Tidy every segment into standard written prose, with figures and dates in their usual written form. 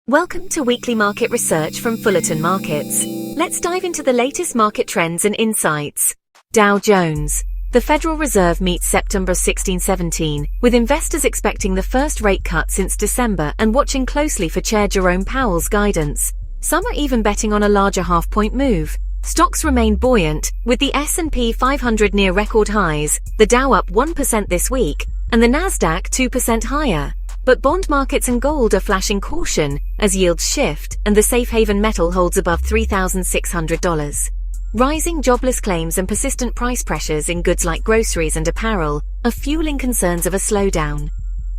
Welcome to weekly market research from Fullerton Markets. Let's dive into the latest market trends and insights. Dow Jones. The Federal Reserve meets September 16-17, with investors expecting the first rate cut since December and watching closely for Chair Jerome Powell's guidance. Some are even betting on a larger half-point move. Stocks remain buoyant, with the S&P 500 near record highs, the Dow up 1% this week, and the Nasdaq 2% higher. But bond markets and gold are flashing caution as yields shift and the safe haven metal holds above $3,600. Rising jobless claims and persistent price pressures in goods like groceries and apparel are fueling concerns of a slowdown.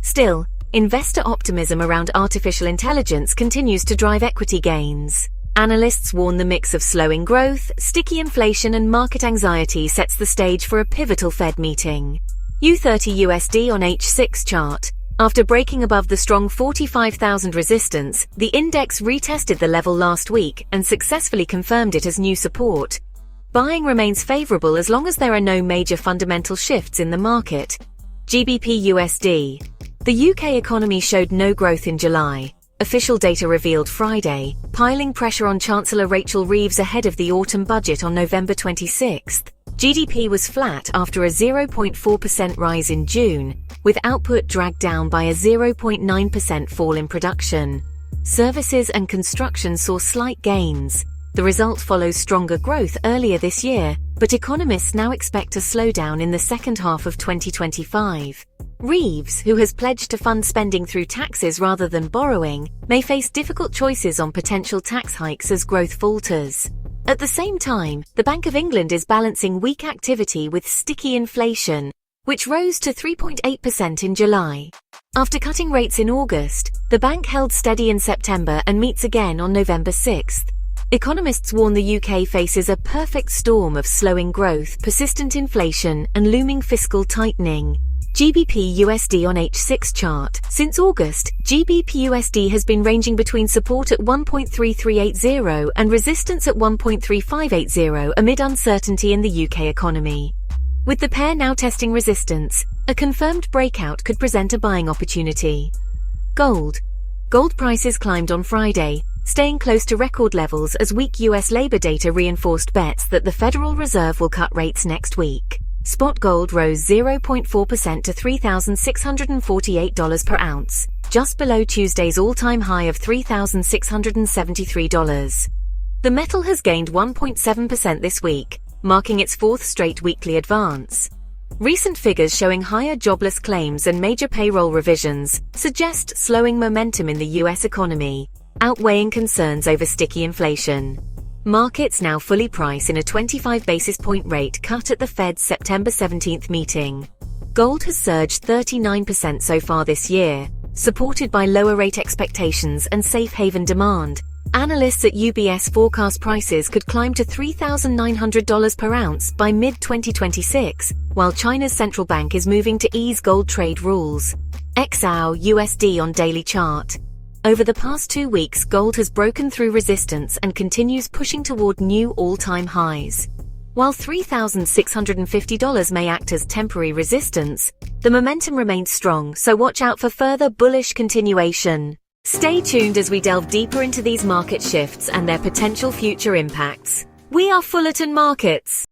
Still, investor optimism around artificial intelligence continues to drive equity gains. Analysts warn the mix of slowing growth, sticky inflation and market anxiety sets the stage for a pivotal Fed meeting. U30 USD on H6 chart. After breaking above the strong 45,000 resistance, the index retested the level last week and successfully confirmed it as new support. Buying remains favorable as long as there are no major fundamental shifts in the market. GBP USD. The UK economy showed no growth in July. Official data revealed Friday, piling pressure on Chancellor Reeves ahead of the autumn budget on November 26. GDP was flat after a 0.4% rise in June, with output dragged down by a 0.9% fall in production. Services and construction saw slight gains. The result follows stronger growth earlier this year, but economists now expect a slowdown in the second half of 2025. Reeves, who has pledged to fund spending through taxes rather than borrowing, may face difficult choices on potential tax hikes as growth falters. At the same time, the Bank of England is balancing weak activity with sticky inflation, which rose to 3.8% in July. After cutting rates in August, the bank held steady in September and meets again on November 6. Economists warn the UK faces a perfect storm of slowing growth, persistent inflation, and looming fiscal tightening. GBP USD on H6 chart. Since August, GBP USD has been ranging between support at 1.3380 and resistance at 1.3580 amid uncertainty in the UK economy. With the pair now testing resistance, a confirmed breakout could present a buying opportunity. Gold. Gold prices climbed on Friday, staying close to record levels as weak US labor data reinforced bets that the Federal Reserve will cut rates next week. Spot gold rose 0.4% to $3,648 per ounce, just below Tuesday's all-time high of $3,673. The metal has gained 1.7% this week, marking its fourth straight weekly advance. Recent figures showing higher jobless claims and major payroll revisions suggest slowing momentum in the US economy, outweighing concerns over sticky inflation. Markets now fully price in a 25 basis point rate cut at the Fed's September 17 meeting. Gold has surged 39% so far this year, supported by lower rate expectations and safe haven demand. Analysts at UBS forecast prices could climb to $3,900 per ounce by mid-2026, while China's central bank is moving to ease gold trade rules. XAU USD on daily chart. Over the past 2 weeks, gold has broken through resistance and continues pushing toward new all-time highs. While $3,650 may act as temporary resistance, the momentum remains strong, so watch out for further bullish continuation. Stay tuned as we delve deeper into these market shifts and their potential future impacts. We are Fullerton Markets.